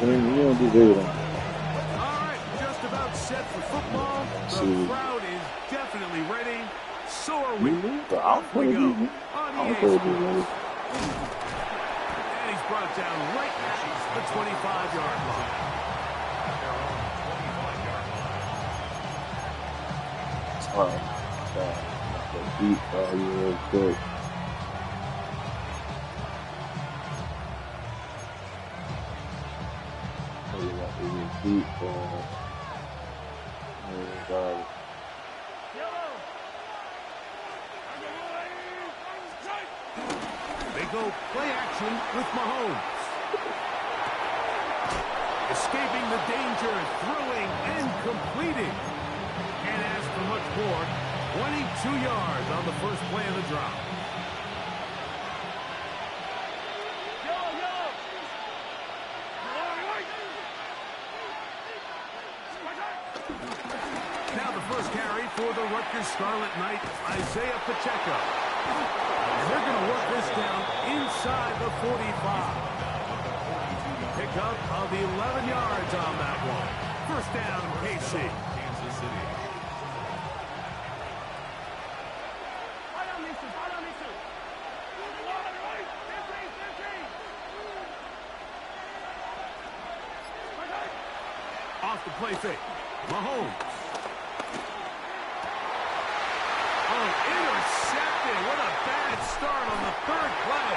You don't deserve it. All right, just about set for football. The crowd is definitely ready. So are we. Off we go on EA Sports. And he's brought down right at the 25-yard line. Deep real quick. Deep, They go play action with Mahomes. Escaping the danger, throwing and completing. Can't ask for much more. 22 yards on the first play of the drop. Now the first carry for the Rutgers Scarlet Knight, Isaiah Pacheco. And they're going to work this down inside the 45. Pickup of 11 yards on that one. First down, KC. Kansas City. Off the play fake. Mahomes. Oh, intercepted. What a bad start on the third play.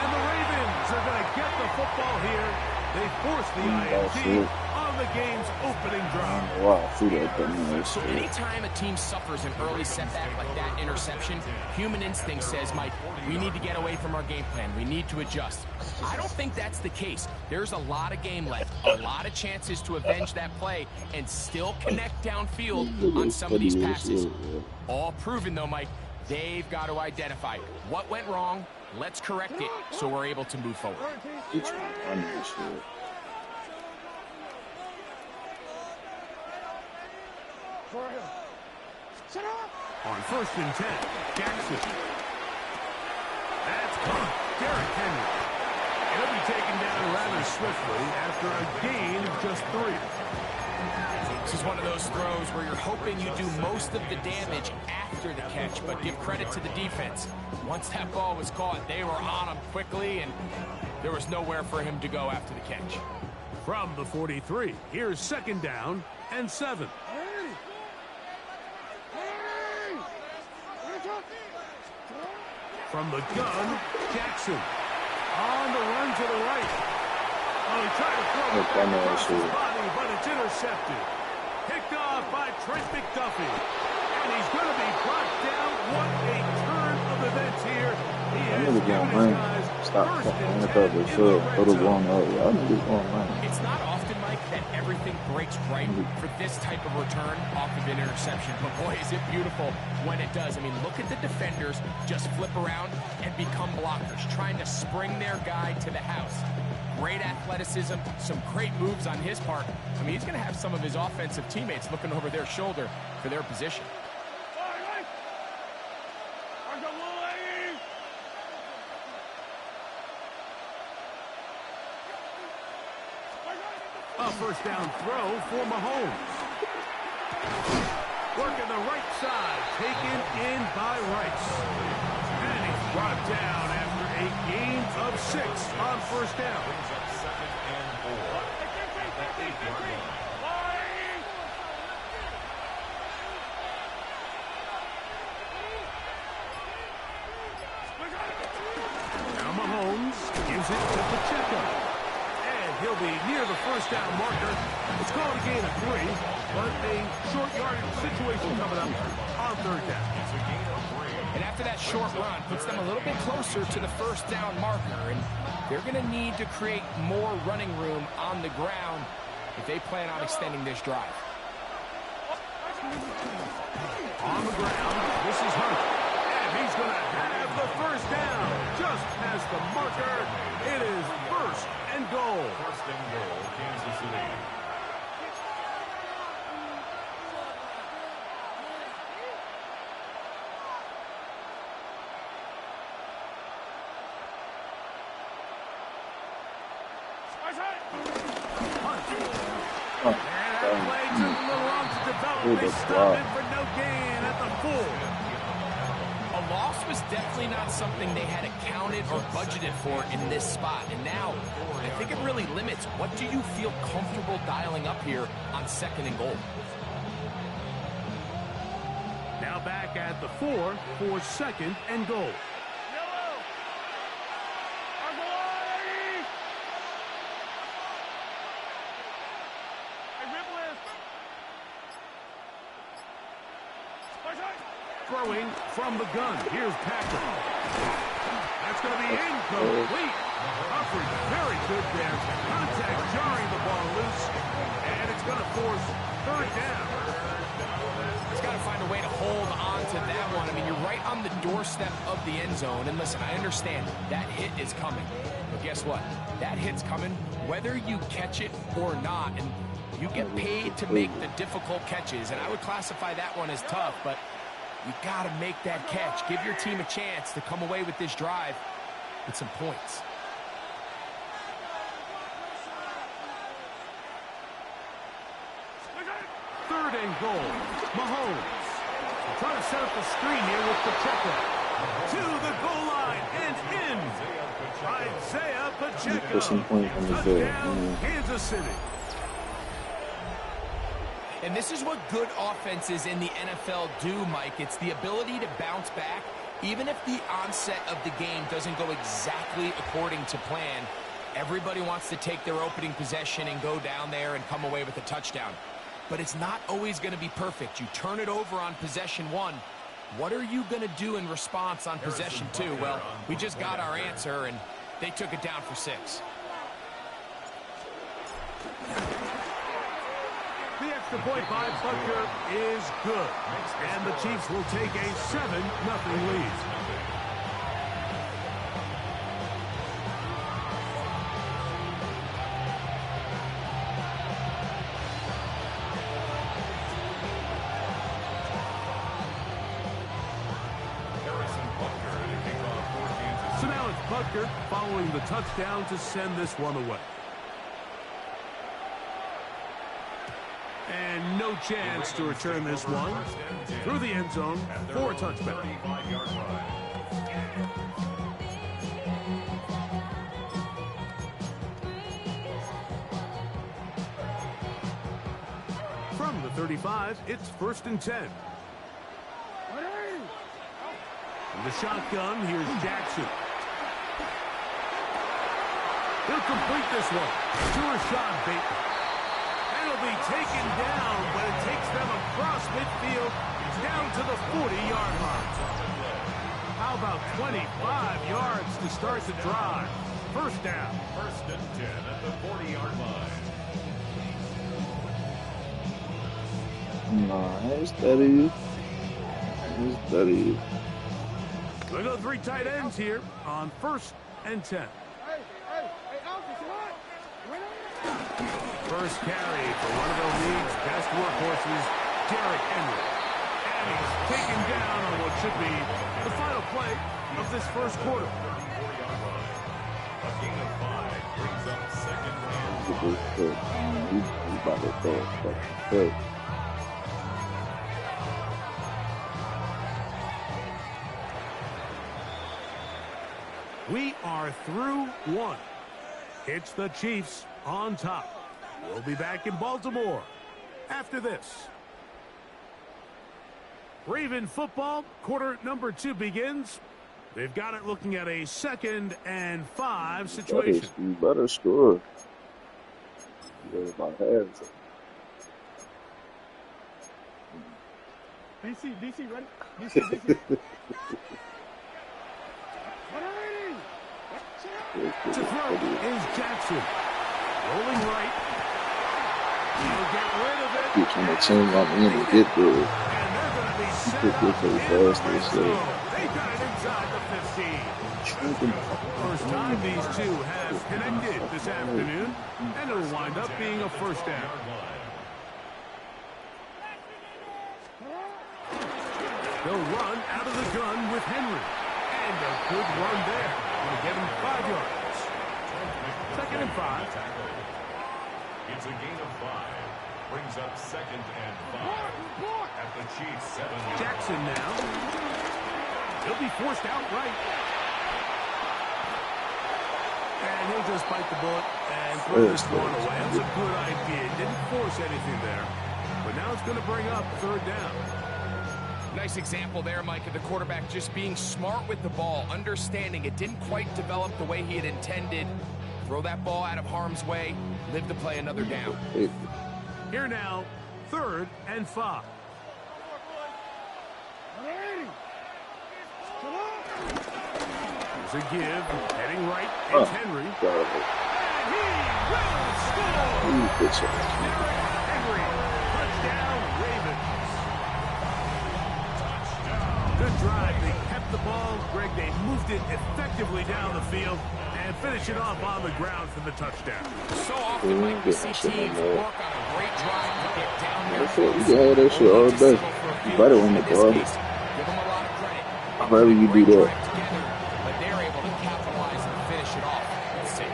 And the Ravens are going to get the football here. They force the INT on the game's opening drive. Wow, so anytime a team suffers an early setback like that interception, human instinct says, Mike, we need to get away from our game plan. We need to adjust. I don't think that's the case. There's a lot of game left, a lot of chances to avenge that play and still connect downfield on some of these passes. All proven, though, Mike, they've got to identify what went wrong. Let's correct it so we're able to move forward. On 1st and 10, Jackson. That's caught. Derrick Henry. He'll be taken down rather swiftly after a gain of just 3. This is one of those throws where you're hoping you do most of the damage after the catch, but give credit to the defense. Once that ball was caught, they were on him quickly, and there was nowhere for him to go after the catch. From the 43, here's 2nd down and 7. From the gun, Jackson. On the run to the right. Oh, he tried to throw it across his body, but it's intercepted. Picked off by Trent McDuffie. And he's going to be brought down. What a turn of events here. He has given his guys first and 10 in the red. It's not often, Mike, that everything breaks right for this type of return off of an interception. But boy, is it beautiful when it does. I mean, look at the defenders just flip around and become blockers, trying to spring their guy to the house. Great athleticism, some great moves on his part. I mean, he's going to have some of his offensive teammates looking over their shoulder for their position. A first down throw for Mahomes. Working the right side, taken in by Rackz. And he's brought down after a gain of 6 on 1st down. Now Mahomes gives it to Pacheco. And he'll be near the 1st down marker. It's called a gain of 3, but a short yardage situation coming up on 3rd down. And after that short run, puts them a little bit closer to the 1st down marker. And they're going to need to create more running room on the ground if they plan on extending this drive. On the ground, this is Hunt. And he's going to have the 1st down. Just past the marker. It is 1st and goal. 1st and goal, Kansas City. And that play took a little long to develop. They stopped it for no gain at the 4. A loss was definitely not something they had accounted or budgeted for in this spot. And now, I think it really limits what do you feel comfortable dialing up here on 2nd and goal. Now back at the 4 for 2nd and goal. Throwing from the gun. Here's Packer. That's going to be incomplete. Coverage very good there. Contact jarring the ball loose. And it's going to force 3rd down. He's got to find a way to hold on to that one. I mean, you're right on the doorstep of the end zone. And listen, I understand that hit is coming. But guess what? That hit's coming whether you catch it or not. And you get paid to make the difficult catches. And I would classify that one as tough, but you got to make that catch. Give your team a chance to come away with this drive with some points. Third and goal. Mahomes trying to set up the screen here with Pacheco. To the goal line and in. Isaiah Pacheco. Touchdown, Kansas City. And this is what good offenses in the NFL do, Mike. It's the ability to bounce back, even if the onset of the game doesn't go exactly according to plan. Everybody wants to take their opening possession and go down there and come away with a touchdown. But it's not always going to be perfect. You turn it over on possession 1. What are you going to do in response on possession 2? Well, we just got our answer, and they took it down for 6. The extra point by Butker is good. And the Chiefs will take a 7-0 lead. So now it's Butker following the touchdown to send this one away. And no chance to return this one through the end zone for a touchback. From the 35, it's 1st and 10. In the shotgun, here's Jackson. He'll complete this one to Rashad Bateman. It'll be taken down, but it takes them across midfield down to the 40-yard line. How about 25 yards to start the drive? 1st down. 1st and 10 at the 40-yard line. Nice, steady. Nice, steady. We go 3 tight ends here on 1st and 10. First carry for one of the league's best workhorses, Derrick Henry. And he's taken down on what should be the final play of this 1st quarter. A gain of 5 brings up 2nd and. He's about to throw it. We are through 1. It's the Chiefs on top. We'll be back in Baltimore after this. Raven football, quarter number 2 begins. They've got it looking at a 2nd and 5 situation. You better score. You got my hands. DC, ready? DC. To throw is Jackson. Rolling right. He'll get rid of it. You're trying to change my man to get there. And they're going to be set Pick this up up in the fast, red they say. zone. They got it inside the 15. First time these two have connected this afternoon, and it'll wind up being a 1st down. They'll run out of the gun with Henry. And a good run there. Going to get him 5 yards. 2nd and 5. It's a gain of 5. Brings up 2nd and 5. At the Chiefs 7. Jackson now. He'll be forced out right. And he'll just bite the bullet and throw this one away. That's a good idea. Didn't force anything there. But now it's going to bring up 3rd down. Nice example there, Mike, of the quarterback just being smart with the ball, understanding it didn't quite develop the way he had intended. Throw that ball out of harm's way, live to play another down. Here now, 3rd and 5. There's a give, heading right, it's Henry. And he will score! Henry, touchdown, Ravens. Good drive, they kept the ball. Greg, they moved it effectively down the field and finish it off on the ground for the touchdown. So often, Mike, we see teams work on a great drive to get down there. You can have that shit all day. You better win the ball. Give them a lot of credit. However you do that. Together, but they're able to capitalize and finish it off with 6.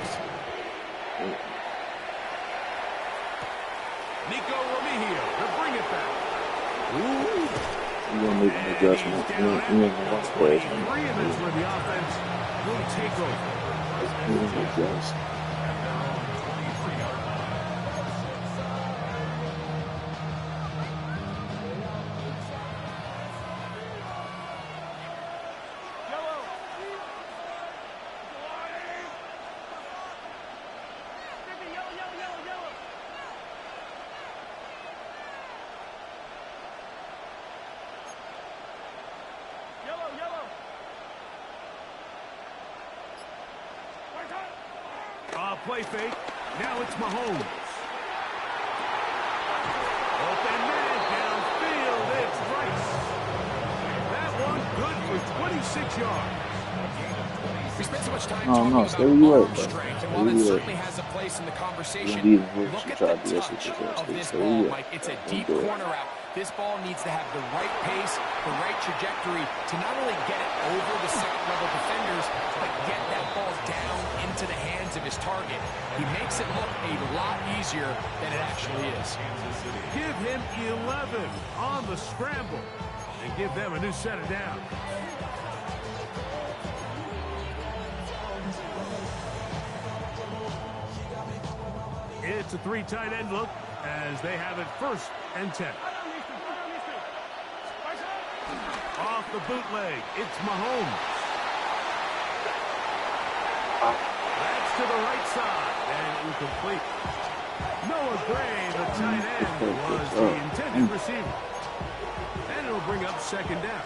Nico Romeo to bring it back. Ooh. You're going to make an adjustment. You ain't going to watch plays. 3 minutes where the offense will take over. You're going to adjust. Play fake. Now it's Mahomes. Open man downfield. It's Rice. That one good for 26 yards. We spent so much time No, talking stay about where you arm at, bro. strength, and Stay while where it you at. certainly has a place in the conversation, look at try the to do this touch with yourself. of this Stay ball, where you Mike. at. It's a Don't deep do it. corner route. This ball needs to have the right pace, the right trajectory to not only get it over the second-level defenders, but get that ball down into the hands of his target. He makes it look a lot easier than it actually is. Give him 11 on the scramble and give them a new set of downs. It's a 3 tight end look as they have it 1st and 10. Off the bootleg, it's Mahomes. That's to the right side and incomplete. Noah Gray, the tight end, was the intended receiver. And it'll bring up 2nd down.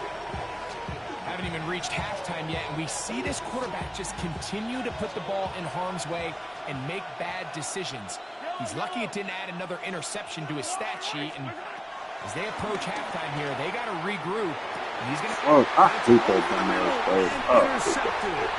Haven't even reached halftime yet, and we see this quarterback just continue to put the ball in harm's way and make bad decisions. He's lucky it didn't add another interception to his stat sheet, and as they approach halftime here, they got to regroup. And he's going to... Oh, I hate that dumbass play. Intercepted.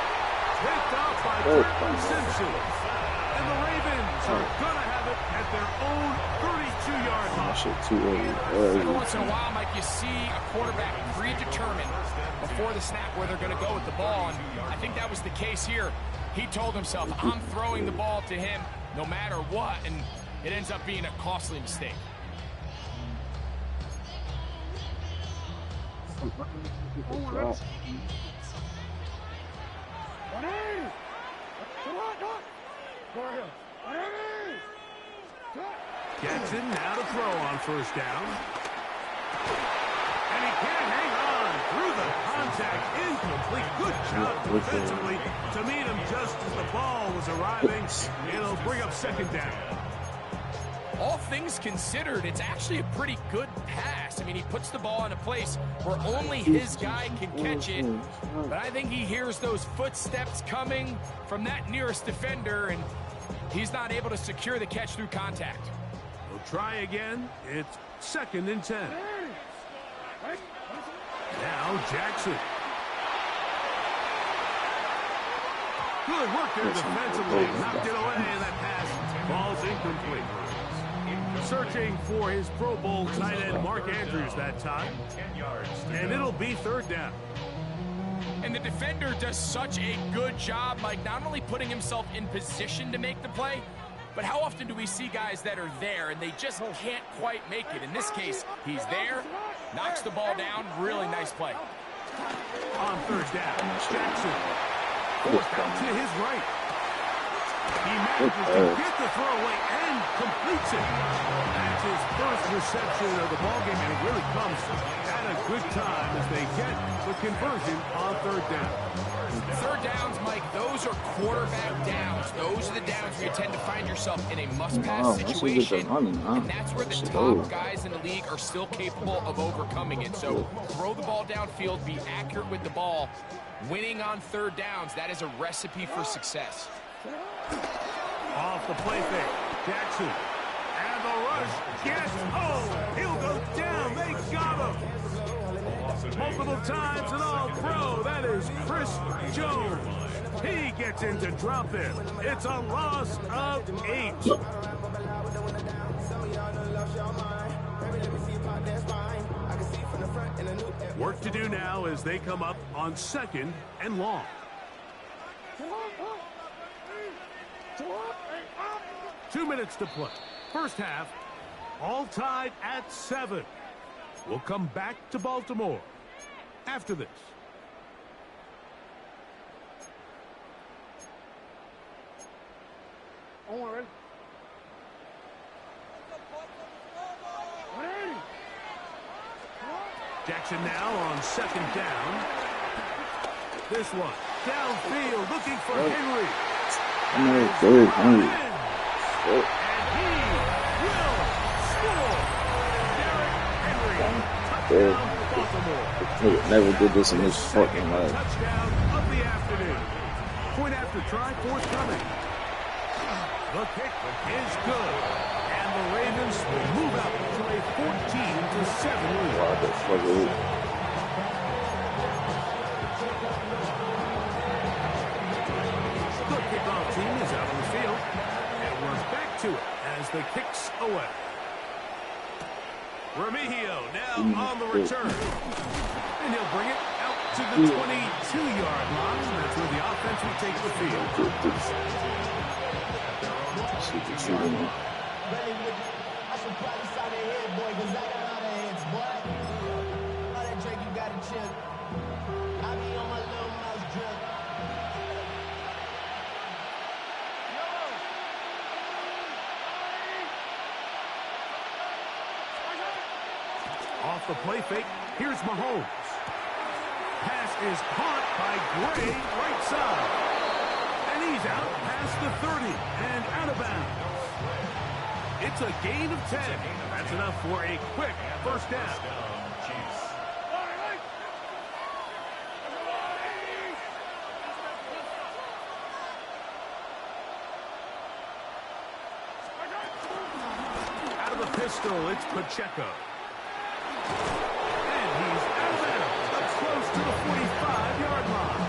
Picked off by Travis Simpson. And the Ravens are going to have it at their own 32-yard line. Shit too early. Every once in a while, Mike, you see a quarterback predetermined before the snap where they're going to go with the ball, and I think that was the case here. He told himself, I'm throwing the ball to him no matter what, and it ends up being a costly mistake. Jackson now to throw on 1st down. And he can't hang on through the contact. Incomplete. Good job defensively to meet him just as the ball was arriving. It'll bring up 2nd down. All things considered, it's actually a pretty good pass. I mean, he puts the ball in a place where only his guy can catch it. But I think he hears those footsteps coming from that nearest defender, and he's not able to secure the catch through contact. We'll try again. It's 2nd and 10. Now Jackson. Good work there defensively. Knocked it away, and that pass falls incomplete. Searching for his Pro Bowl tight end Mark Andrews that time. And it'll be 3rd down. And the defender does such a good job, like not only putting himself in position to make the play, But how often do we see guys that are there and they just can't quite make it? In this case, he's there, knocks the ball down. Really nice play. On third down, Jackson forced out to his right. He manages to get the throw away and completes it. That's his first reception of the ballgame, and it really comes at a good time as they get the conversion on third down. Third downs, Mike, those are quarterback downs. Those are the downs where you tend to find yourself in a must-pass situation, and that's where the top guys in the league are still capable of overcoming it. So throw the ball downfield, be accurate with the ball. Winning on third downs, that is a recipe for success. Off the play fake, Jackson. And the rush. Yes. Oh, he'll go down. They got him. Multiple times and all pro. That is Chris Jones. He gets in to drop it. It's a loss of 8. Work to do now as they come up on 2nd and long. 2 minutes to play. First half, all tied at 7. We'll come back to Baltimore after this. Jackson now on 2nd down. This one downfield looking for Henry. And he will score. Derrick Henry, touchdown Baltimore. Never did this in this fucking life. Touchdown of the afternoon. Point after try, forthcoming. The kick is good. And the Ravens will move out to a 14-7 lead. Wow, the fuck is it? The kickoff team is out on the field. To it as the kicks away. Remigio now on the return. And he'll bring it out to the 22-yard line. That's where the offense will take the field. I should probably sign a head, boy, because I got all the heads, boy. All that drink you got to chill. I be on my little mouse drip. Off the play fake, here's Mahomes. Pass is caught by Gray, right side. And he's out past the 30 and out of bounds. It's a gain of 10. That's enough for a quick first down. Out of the pistol, it's Pacheco. And he's out of bounds, up close to the 45-yard line.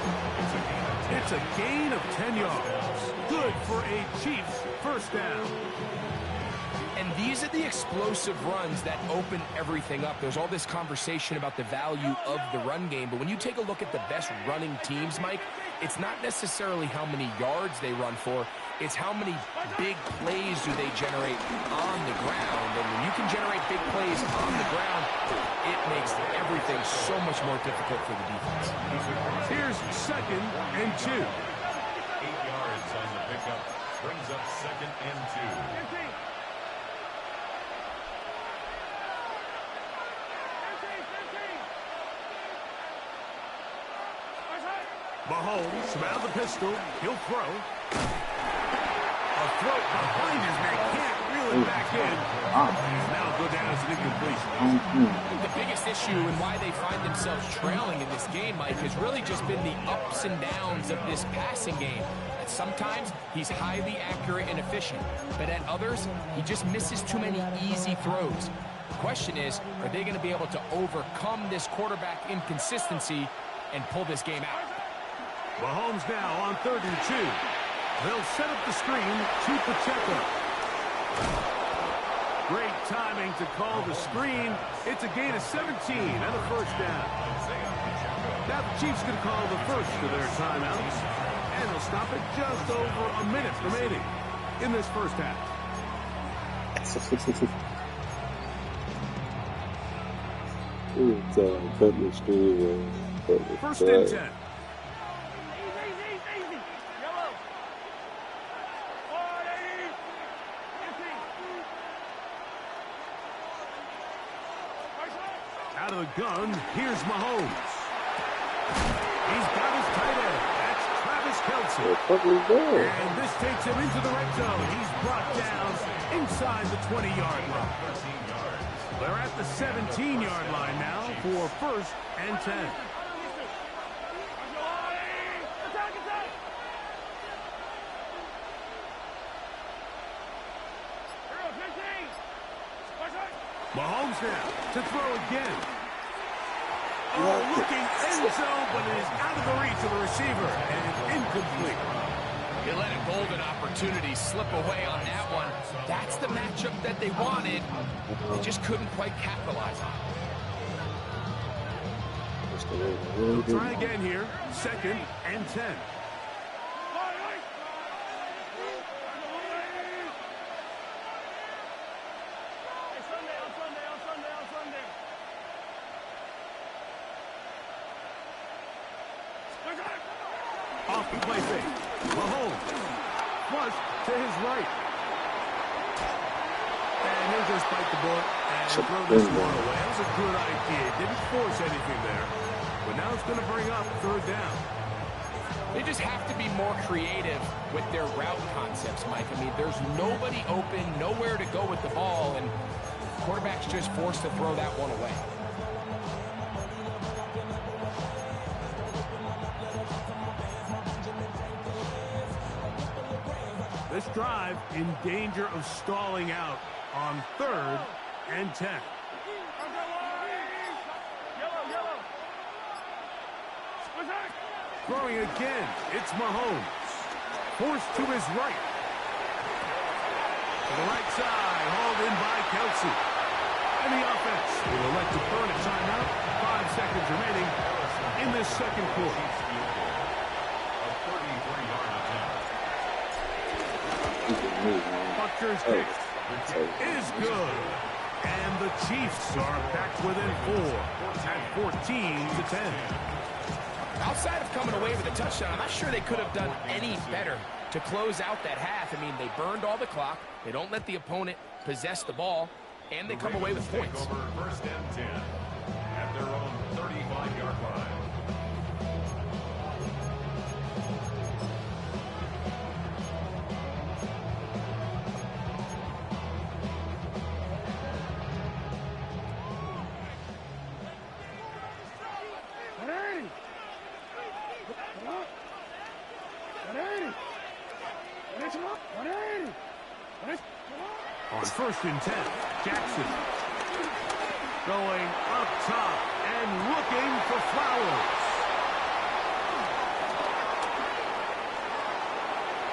It's a gain of 10 yards. Good for a Chiefs first down. And these are the explosive runs that open everything up. There's all this conversation about the value of the run game, but when you take a look at the best running teams, Mike, it's not necessarily how many yards they run for, it's how many big plays do they generate on the ground. And when you can generate big plays on the ground, it makes everything so much more difficult for the defense. Here's 2nd and 2. 8 yards on the pickup. Brings up 2nd and 2. Mahomes from out of the pistol. He'll throw. A throw behind his neck. Can't reel it back in. Now go down as an incompletion. The biggest issue and why they find themselves trailing in this game, Mike, has really just been the ups and downs of this passing game. At sometimes, he's highly accurate and efficient. But at others, he just misses too many easy throws. The question is, are they going to be able to overcome this quarterback inconsistency and pull this game out? Mahomes now on 3rd and 2. They'll set up the screen to Pacheco. Great timing to call the screen. It's a gain of 17 and a first down. Now the Chiefs can call the first of their timeouts. And they'll stop it just over a minute remaining. in this first half. Cutting screen, First and 10. Out of the gun, here's Mahomes. He's got his tight end. That's Travis Kelce. And this takes him into the red zone. He's brought down inside the 20-yard line. They're at the 17-yard line now for first and 10. Mahomes now to throw again. Oh, looking end zone, but it is out of the reach of the receiver and incomplete. You let a golden opportunity slip away on that one. That's the matchup that they wanted. They just couldn't quite capitalize on it. We'll try again here. Second and 10. Off the play fake. Mahomes. Flush to his right. And he'll just bite the bullet and throw this one away. That was a good idea. Didn't force anything there. But now it's going to bring up third down. They just have to be more creative with their route concepts, Mike. I mean, there's nobody open, nowhere to go with the ball, and the quarterback's just forced to throw that one away. This drive in danger of stalling out on third and 10. Throwing again, it's Mahomes. Forced to his right. To the right side, hauled in by Kelce. And the offense will elect to burn a timeout. 5 seconds remaining in this second quarter. Butker's kick is good. And the Chiefs are back within 4 at 14-10. Outside of coming away with a touchdown, I'm not sure they could have done any better to close out that half. I mean, they burned all the clock. They don't let the opponent possess the ball, and they come away with points. First and 10 at their own 35-yard line. On first and 10, Jackson going up top and looking for Flowers.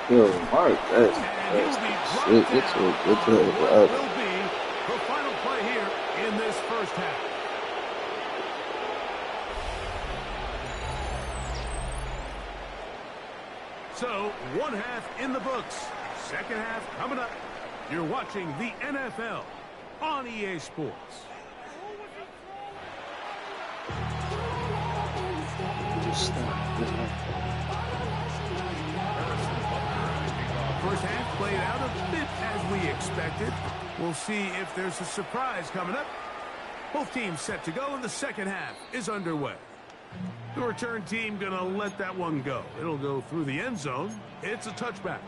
Yo, Mark, that's shit. It's Will be the final play here in this first half. So, one half in the books. Second half coming up. You're watching the NFL on EA Sports. First half played out a bit as we expected. We'll see if there's a surprise coming up. Both teams set to go, and the second half is underway. The return team gonna let that one go. It'll go through the end zone. It's a touchback.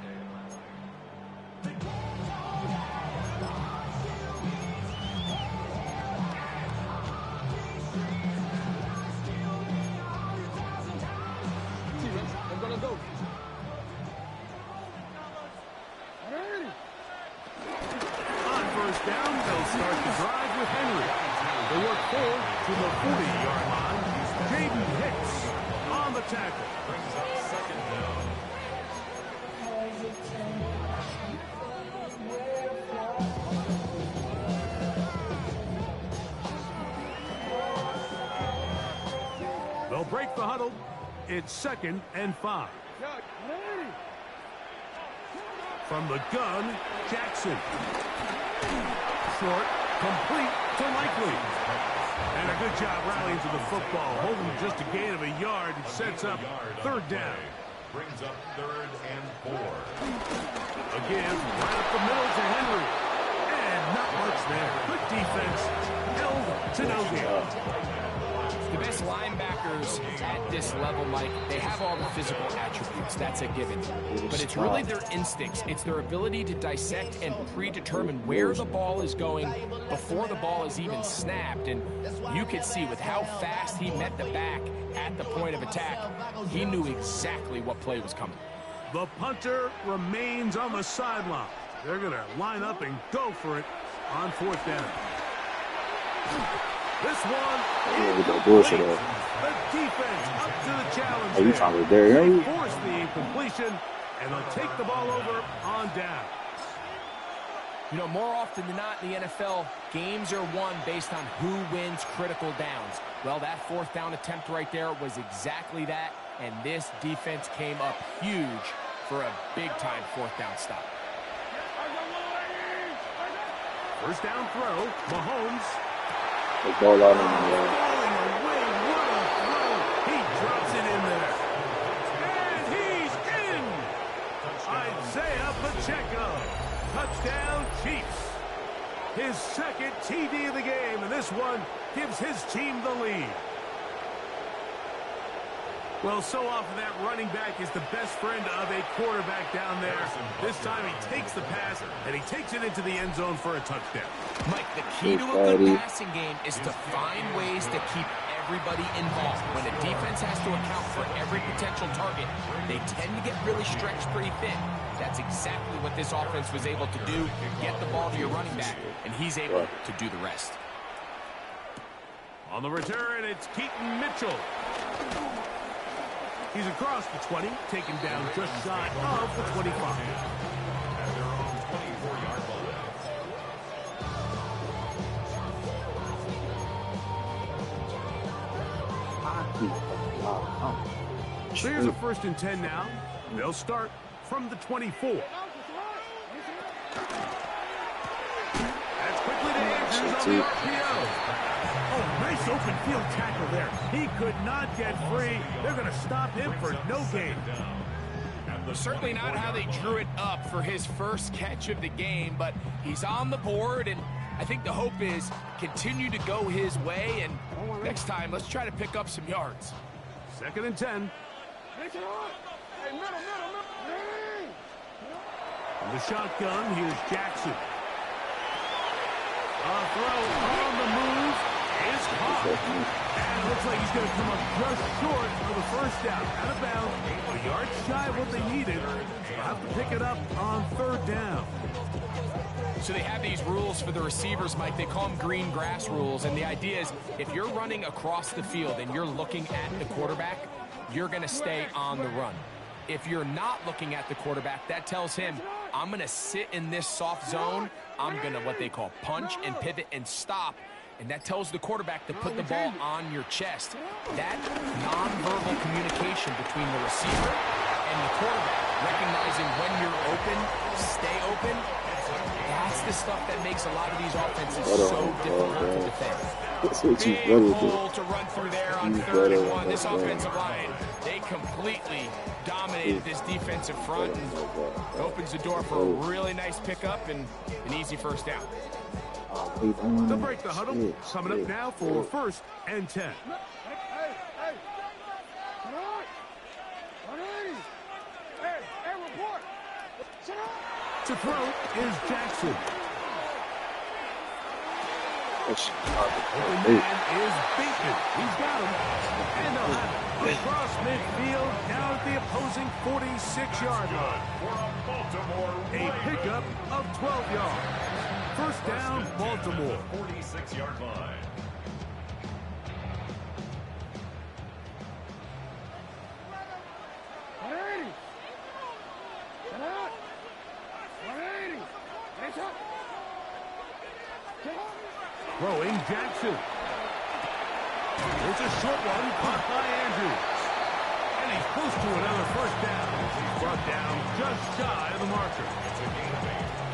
On first down, they'll start the drive with Henry. They work forward to the 40-yard line. Jaden Hicks on the tackle. Brings up second down. They'll break the huddle. It's 2nd and 5. From the gun, Jackson. Short, complete to Likely. And a good job rallying to the football. Holding just a gain of a yard. It sets up third down. Brings up 3rd and 4. Again, right up the middle to Henry. And not much there. Good defense. Held to no gain. The best linebackers at this level, Mike, they have all the physical attributes. That's a given. But it's really their instincts. It's their ability to dissect and predetermine where the ball is going before the ball is even snapped. And you could see with how fast he met the back at the point of attack, he knew exactly what play was coming. The punter remains on the sideline. They're going to line up and go for it on 4th down. This one is that bullshit. the defense up to the challenge. Are you trying to dare They him? force the incompletion, and they'll take the ball over on down. You know, more often than not in the NFL, games are won based on who wins critical downs. Well, that 4th down attempt right there was exactly that, and this defense came up huge for a big-time 4th down stop. First down throw, Mahomes. The ball out in the Falling away, what a throw. He drops it in there. And he's in. Isaiah Pacheco. Touchdown, Chiefs. His 2nd TD of the game, and this one gives his team the lead. Well, so often that running back is the best friend of a quarterback down there. This time he takes the pass, and he takes it into the end zone for a touchdown. Mike, the key to a good passing game is to find ways to keep everybody involved. When a defense has to account for every potential target, they tend to get really stretched pretty thin. That's exactly what this offense was able to do. Get the ball to your running back, and he's able to do the rest. On the return, it's Keaton Mitchell. He's across the 20, taken down just shy of the 25. At their own 24-yard line. So here's a 1st and 10 now. They'll start from the 24. That's quickly to Andrews on the RPO. Oh, nice open field tackle there. He could not get free. They're going to stop him for no gain. Certainly not how they drew it up for his first catch of the game, but he's on the board, and I think the hope is continue to go his way, and next time, let's try to pick up some yards. 2nd and 10. From the shotgun, here's Jackson. A throw on the move is caught. And it looks like he's going to come up just short of the 1st down. Out of bounds, a yard shy of what they needed. They'll have to pick it up on 3rd down. So they have these rules for the receivers, Mike. They call them green grass rules. And the idea is if you're running across the field and you're looking at the quarterback, you're going to stay on the run. If you're not looking at the quarterback, that tells him, I'm going to sit in this soft zone. I'm going to what they call punch and pivot and stop. And that tells the quarterback to put the ball on your chest. That nonverbal communication between the receiver and the quarterback, recognizing when you're open, stay open, that's the stuff that makes a lot of these offenses so difficult to defend. Big hole to run through there on 3rd and 1. This offensive line, they completely dominated this defensive front and opens the door for a really nice pickup and an easy 1st down. They'll break the huddle. Coming up now for 1st and 10. To throw is Jackson. The man is beaten. He's got him. And they'll have it across midfield down at the opposing 46-yard line. A pickup of 12 yards. 1st down, Baltimore. 46-yard line. Throwing Jackson. It's a short one caught by Andrews. And And he's close to another first down. He's brought down just shy of the marker.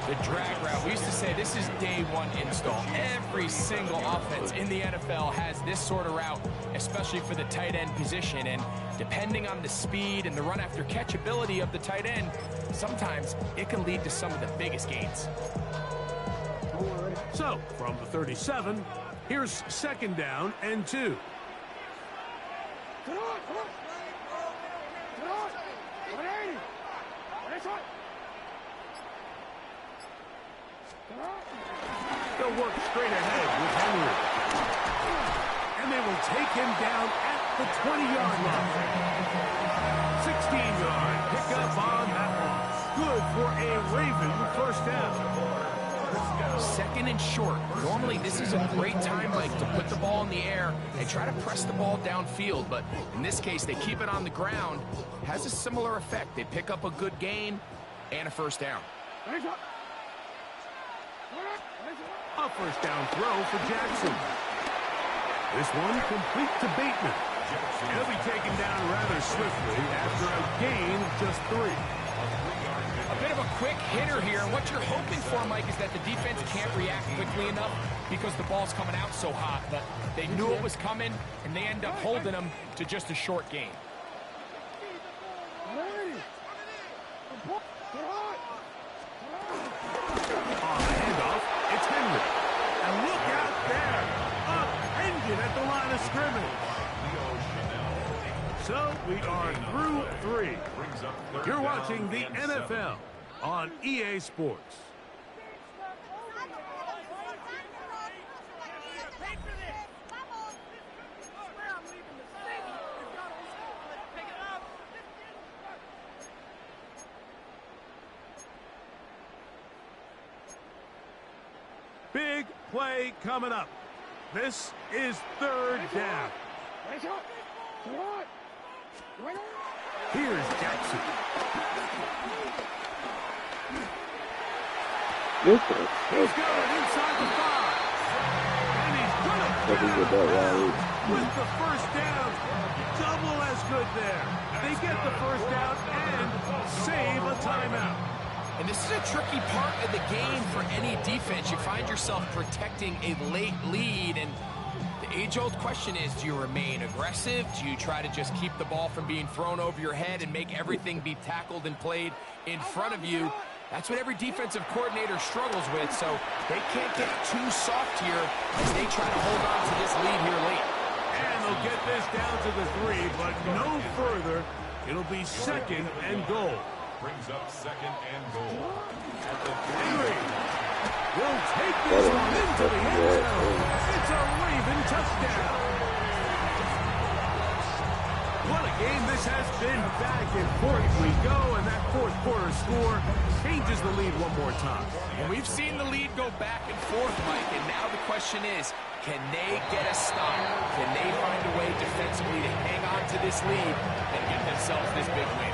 The drag route, we used to say this is day one install. Every single offense in the NFL has this sort of route, especially for the tight end position. And depending on the speed and the run after catch ability of the tight end, sometimes it can lead to some of the biggest gains. So, from the 37, here's 2nd down and 2. They'll work straight ahead with Henry. And they will take him down at the 20-yard line. 16-yard pickup on that one. Good for a Raven first down. 2nd and short. Normally, this is a great time, Mike, to put the ball in the air and try to press the ball downfield. But in this case, they keep it on the ground. Has a similar effect. They pick up a good gain and a first down. A first down throw for Jackson. This one complete to Bateman. He'll be taken down rather swiftly after a gain of just 3. A bit of a quick hitter here, and what you're hoping for, Mike, is that the defense can't react quickly enough because the ball's coming out so hot. But they knew it was coming, and they end up holding them to just a short gain. On the handoff, it's Henry. And look out there, upended at the line of scrimmage. So we are through 3. You're watching the NFL on EA Sports. Big play coming up. This is 3rd down. Here's Jackson. He's going inside the 5. And he's going to with the first down. Double as good there. They get the first down and save a timeout. And this is a tricky part of the game for any defense. You find yourself protecting a late lead, and the age-old question is, do you remain aggressive? Do you try to just keep the ball from being thrown over your head and make everything be tackled and played in front of you? That's what every defensive coordinator struggles with, so they can't get too soft here as they try to hold on to this lead here late. And they'll get this down to the 3, but no further. It'll be 2nd and goal. Brings up 2nd and goal. Henry will take this one into the end zone. It's a Raven touchdown. What a game this has been. Back and forth we go, and that 4th quarter score changes the lead one more time. And we've seen the lead go back and forth, Mike, and now the question is, can they get a stop? Can they find a way defensively to hang on to this lead and get themselves this big win?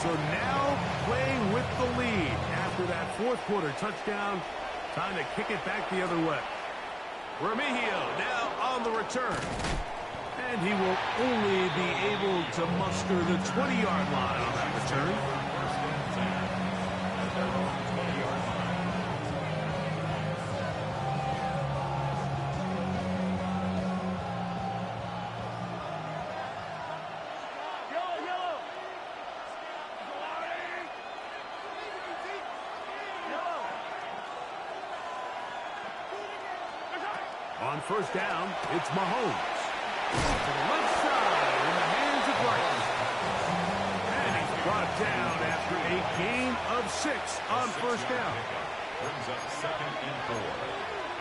So now playing with the lead after that 4th quarter touchdown. Time to kick it back the other way. Remigio now on the return. And he will only be able to muster the 20-yard line on that return. On first down, it's Mahomes. To the left side in the hands of Rackz. And he's brought down after a gain of 6 on first down. Brings up 2nd and 4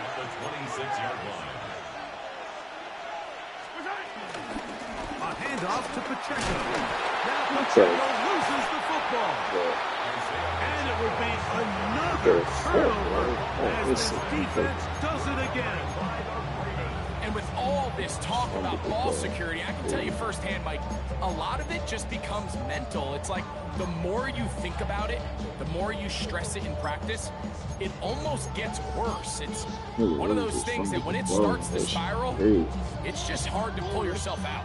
at the 26-yard line. A handoff to Pacheco. Now Pacheco loses the football. And it will be another turnover as the defense does it again. And with all this talk about ball security, I can tell you firsthand, Mike, a lot of it just becomes mental. It's like the more you think about it, the more you stress it in practice, it almost gets worse. It's one of those things that when it starts to spiral, it's just hard to pull yourself out.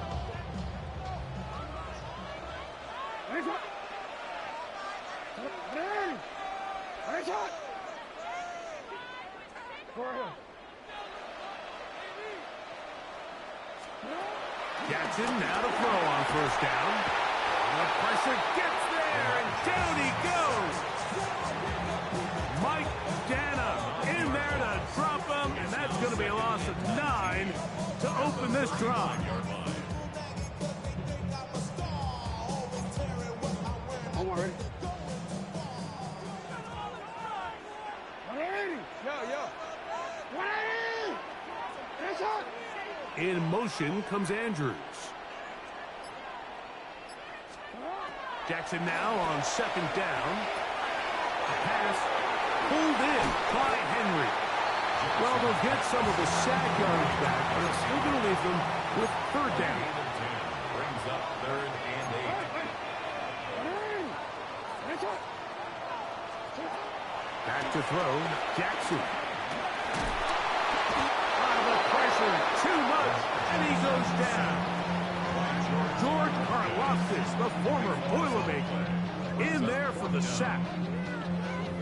Jackson now to throw on first down. The pressure gets there, and down he goes. Mike Dana in there to drop him, and that's going to be a loss of 9 to open this drive. Already. 180. Yo. 180. That's up. In motion comes Andrews. Jackson now on second down. A pass pulled in by Henry. Well, they'll get some of the sack yards back, but it's still going to leave them with third down. Brings up 3rd and 8. Back to throw, Jackson. Too much, and he goes down. George Karlaftis, the former Boilermaker, in there for the sack.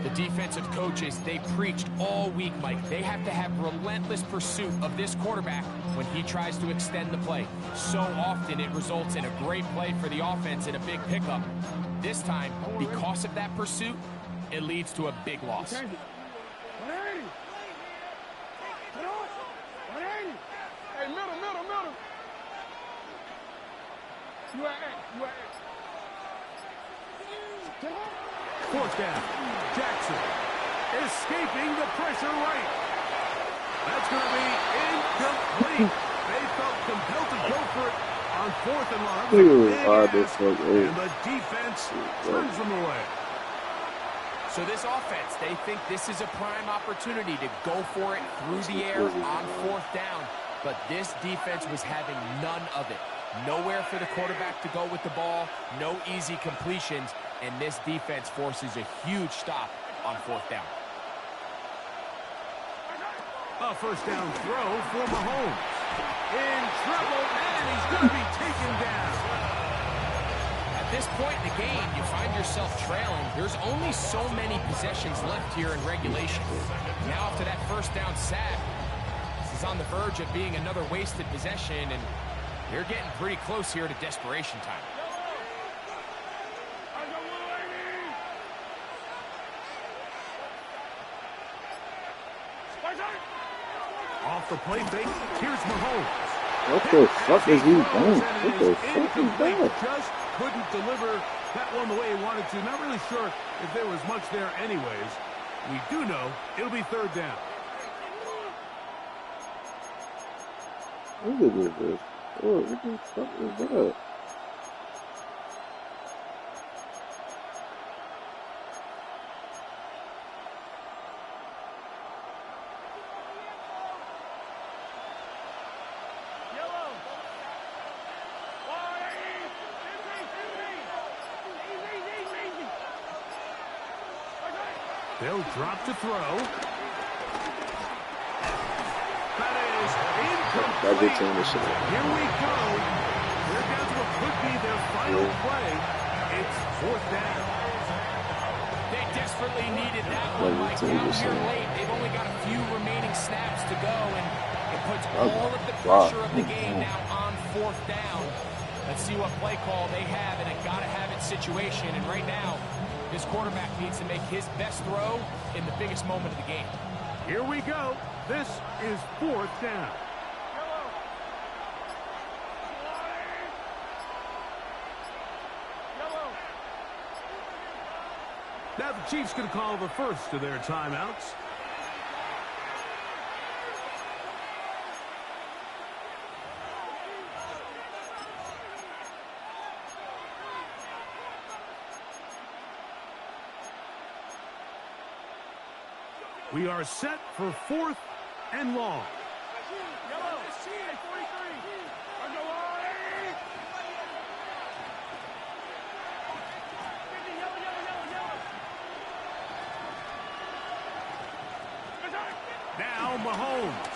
The defensive coaches, they preached all week, Mike. They have to have relentless pursuit of this quarterback when he tries to extend the play. So often it results in a great play for the offense and a big pickup. This time, because of that pursuit, it leads to a big loss. Hey, middle. You at A. Fourth down, Jackson escaping the pressure right. That's going to be incomplete. They felt compelled to go for it on 4th and long. And the defense turns them away. So this offense, they think this is a prime opportunity to go for it through the air on 4th down. But this defense was having none of it. Nowhere for the quarterback to go with the ball, no easy completions, and this defense forces a huge stop on 4th down. A first down throw for Mahomes. In trouble, and he's going to be taken down. At this point in the game, you find yourself trailing. There's only so many possessions left here in regulation. Now after that first down sack, this is on the verge of being another wasted possession, and you're getting pretty close here to desperation time. Off the play fake, here's Mahomes. What the fuck is he doing? What the fuck is that? Just couldn't deliver that one the way he wanted to. Not really sure if there was much there anyways. We do know it'll be third down. Look at this. Oh, what the fuck is that? They'll drop to throw. That is incomplete. Here we go. They're down to what could be their final play. It's fourth down. They desperately needed that one, Mike. Down here late, they've only got a few remaining snaps to go, and it puts all of the pressure of the game now on fourth down. Let's see what play call they have in a gotta-have-it situation, and right now, this quarterback needs to make his best throw in the biggest moment of the game. Here we go. This is fourth down. Now the Chiefs going to call the first of their timeouts. We are set for fourth and long. from Mahomes.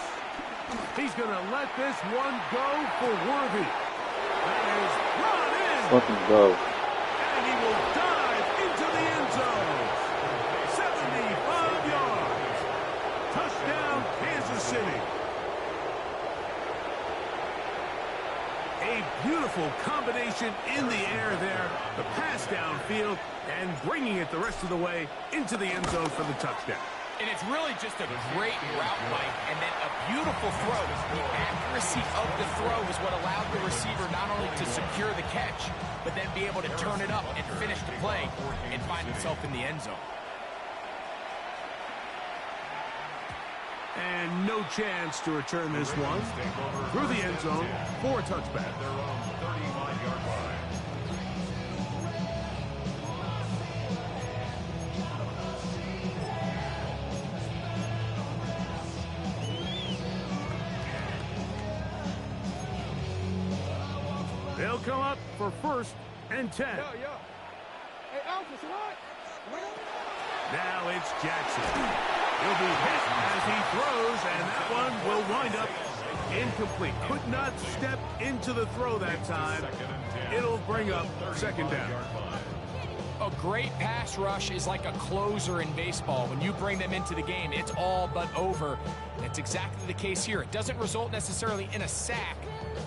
He's going to let this one go for Worthy. That is brought in. Fucking go. And he will dive into the end zone. 75 yards. Touchdown, Kansas City. A beautiful combination in the air there. The pass downfield and bringing it the rest of the way into the end zone for the touchdown. And it's really just a great route, Mike, and then a beautiful throw. The accuracy of the throw is what allowed the receiver not only to secure the catch, but then be able to turn it up and finish the play and find himself in the end zone. And no chance to return this one through the end zone for a touchback. Their own 35-yard line. They'll come up for 1st and 10. Yeah. Hey, Alpha, what? Now it's Jackson. He'll be hit as he throws, and that one will wind up incomplete. Could not step into the throw that time. It'll bring up 2nd down. A great pass rush is like a closer in baseball. When you bring them into the game, it's all but over. That's exactly the case here. It doesn't result necessarily in a sack,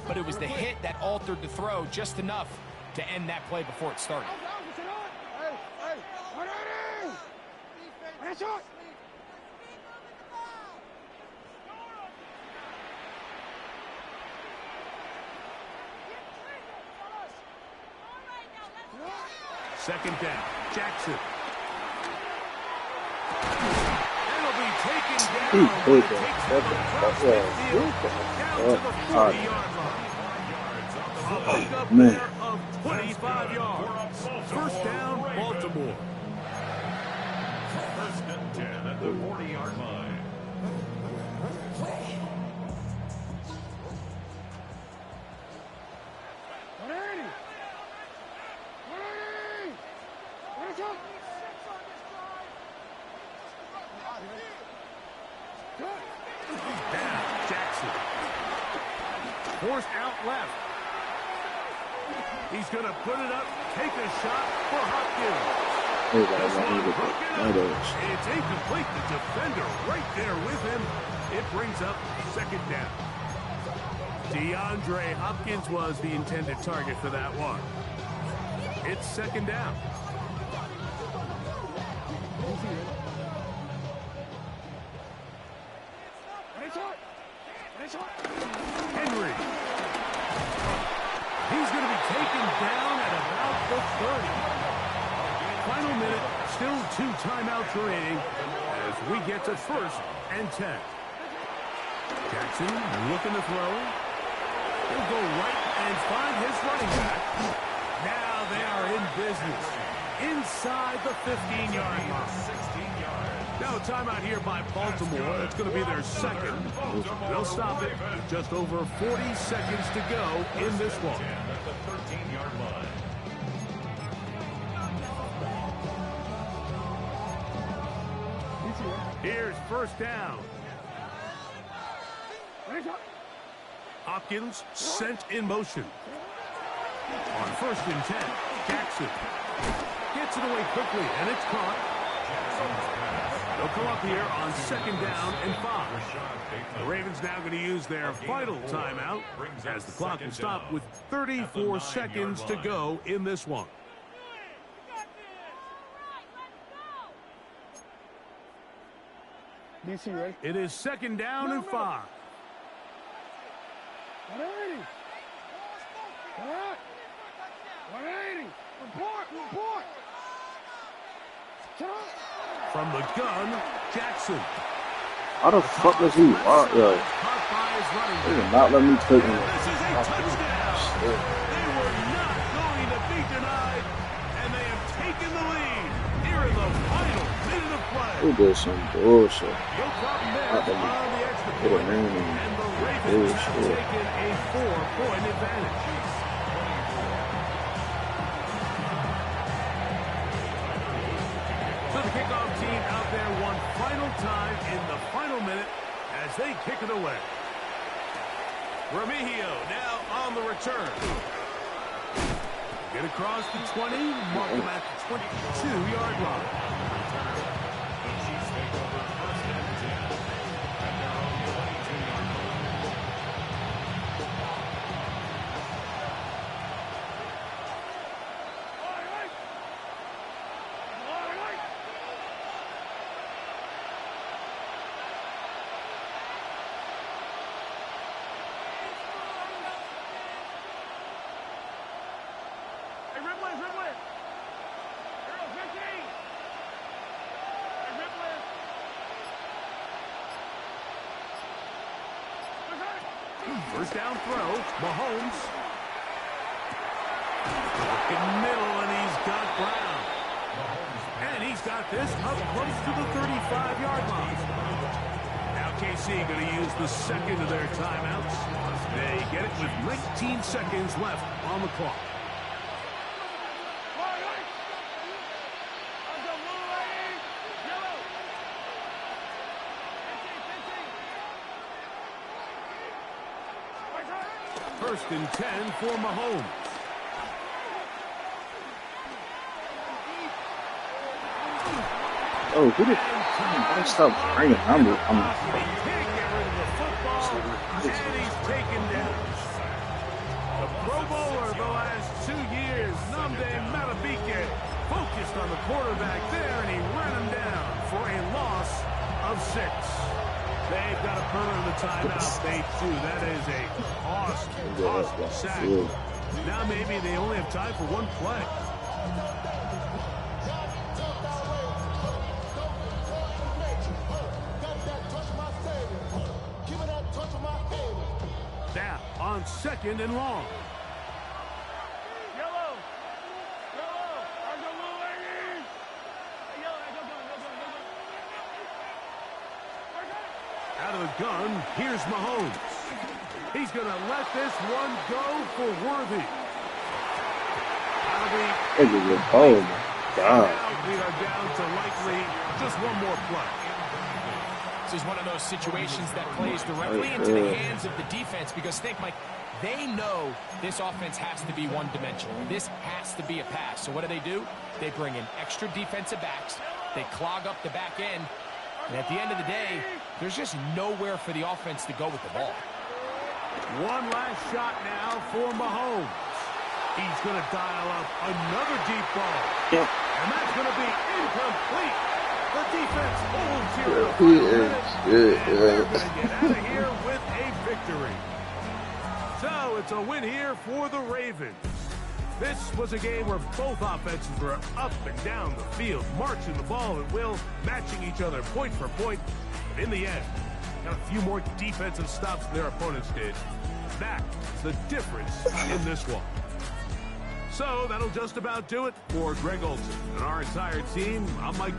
but it was the hit that altered the throw just enough to end that play before it started. Hey, what are you? That's it. Second down, Jackson. It'll be taken down. Takes them across the field, down to the 40-yard line. A pickup there of 25 yards. 1st down, Baltimore. 1st and 10 at the 40-yard line. Now, Jackson. Forced out left. He's going to put it up, take a shot for Hopkins. It's incomplete. The defender right there with him. It brings up 2nd down. DeAndre Hopkins was the intended target for that one. It's 2nd down. Henry. He's going to be taken down at about the 30. Final minute, still 2 timeouts remaining as we get to 1st and 10. Jackson looking to throw. He'll go right and find his running back. Now they are in business inside the 15-yard line. Now a timeout here by Baltimore. It's going to be their 2nd. They'll stop it with just over 40 seconds to go in this one. At the 13-yard line. Here's 1st down. Hopkins sent in motion. On 1st and 10, Jackson gets it away quickly, and it's caught. They'll come up here on 2nd down and 5. The Ravens now going to use their final timeout as the clock will stop with 34 seconds to go in this one. It is 2nd down and 5. From the gun, Jackson. How the fuck is he? They did not let me take him. This is a touchdown. They were not going to be denied, and they have taken the lead here in the final minute of play. Who did some bullshit? No problem there Not on the extra point, and the Ravens have taken a 4-point advantage. So the kickoff team out there one final time in the final minute as they kick it away. Remigio now on the return. Get across the 20, mark them at the 22-yard line. The Chiefs take over first and 10 at their own 22-yard line. First down throw, Mahomes. In middle, and he's got Brown. And he's got this up close to the 35-yard line. Now KC going to use the second of their timeouts. They get it with 19 seconds left on the clock. First and 10 for Mahomes. Oh, who did I stop bringing? I'm Can't get rid of the football, and he's taken down. The Pro Bowler the last 2 years, Nnamdi Madubuike, focused on the quarterback there, and he ran him down for a loss of 6. They've got a burner in the timeout. They do. That is a costly sack. Now maybe they only have time for one play. Now on second and long. Out of the gun, here's Mahomes. He's going to let this one go for Worthy. Oh, my God. Now we are down to likely just one more play. This is one of those situations that plays directly into the hands of the defense because think, Mike, they know this offense has to be one-dimensional. This has to be a pass. So what do? They bring in extra defensive backs. They clog up the back end. And at the end of the day, there's just nowhere for the offense to go with the ball. One last shot now for Mahomes. He's going to dial up another deep ball. Yep. And that's going to be incomplete. The defense holds here. He is good. And they're going to get out of here with a victory. So it's a win here for the Ravens. This was a game where both offenses were up and down the field, marching the ball at will, matching each other point for point. But in the end, got a few more defensive stops than their opponents did. That's the difference in this one. So that'll just about do it for Greg Olson and our entire team. I'm Mike.